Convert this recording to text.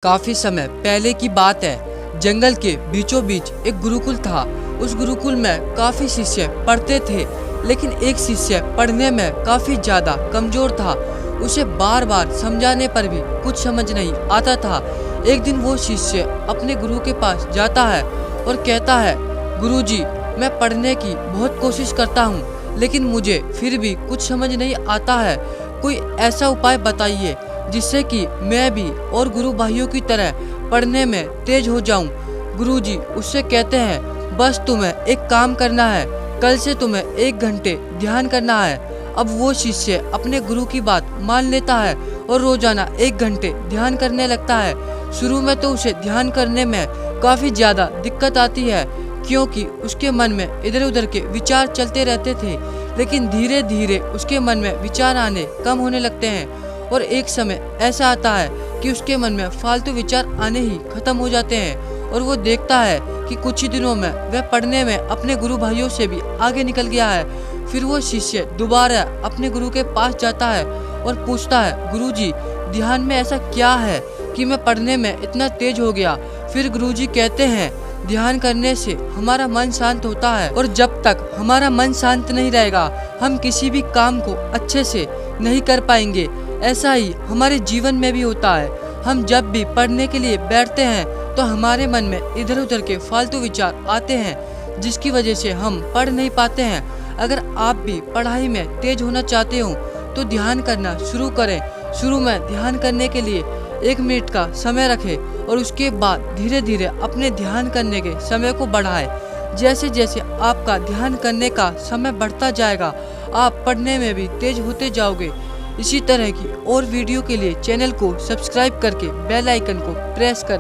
काफी समय पहले की बात है। जंगल के बीचों बीच एक गुरुकुल था। उस गुरुकुल में काफी शिष्य पढ़ते थे, लेकिन एक शिष्य पढ़ने में काफी ज्यादा कमजोर था। उसे बार बार समझाने पर भी कुछ समझ नहीं आता था। एक दिन वो शिष्य अपने गुरु के पास जाता है और कहता है, गुरुजी, मैं पढ़ने की बहुत कोशिश करता हूँ, लेकिन मुझे फिर भी कुछ समझ नहीं आता है। कोई ऐसा उपाय बताइए जिससे कि मैं भी और गुरु भाइयों की तरह पढ़ने में तेज हो जाऊं। गुरुजी उससे कहते हैं, बस तुम्हें एक काम करना है, कल से तुम्हें 1 घंटे ध्यान करना है। अब वो शिष्य अपने गुरु की बात मान लेता है और रोजाना 1 घंटे ध्यान करने लगता है। शुरू में तो उसे ध्यान करने में काफी ज्यादा दिक्कत आती है, क्योंकि उसके मन में इधर उधर के विचार चलते रहते थे, लेकिन धीरे धीरे उसके मन में विचार आने कम होने लगते हैं और एक समय ऐसा आता है कि उसके मन में फालतू विचार आने ही खत्म हो जाते हैं और वो देखता है कि कुछ ही दिनों में वह पढ़ने में अपने गुरु भाइयों से भी आगे निकल गया है। फिर वो शिष्य दोबारा अपने गुरु के पास जाता है और पूछता है, गुरुजी, ध्यान में ऐसा क्या है कि मैं पढ़ने में इतना तेज हो गया? फिर गुरुजी कहते हैं, ध्यान करने से हमारा मन शांत होता है और जब तक हमारा मन शांत नहीं रहेगा हम किसी भी काम को अच्छे से नहीं कर पाएंगे। ऐसा ही हमारे जीवन में भी होता है। हम जब भी पढ़ने के लिए बैठते हैं तो हमारे मन में इधर उधर के फालतू विचार आते हैं, जिसकी वजह से हम पढ़ नहीं पाते हैं। अगर आप भी पढ़ाई में तेज होना चाहते हो तो ध्यान करना शुरू करें। शुरू में ध्यान करने के लिए 1 मिनट का समय रखें और उसके बाद धीरे धीरे अपने ध्यान करने के समय को बढ़ाएं। जैसे जैसे आपका ध्यान करने का समय बढ़ता जाएगा, आप पढ़ने में भी तेज होते जाओगे। इसी तरह की और वीडियो के लिए चैनल को सब्सक्राइब करके बेल आइकन को प्रेस करें।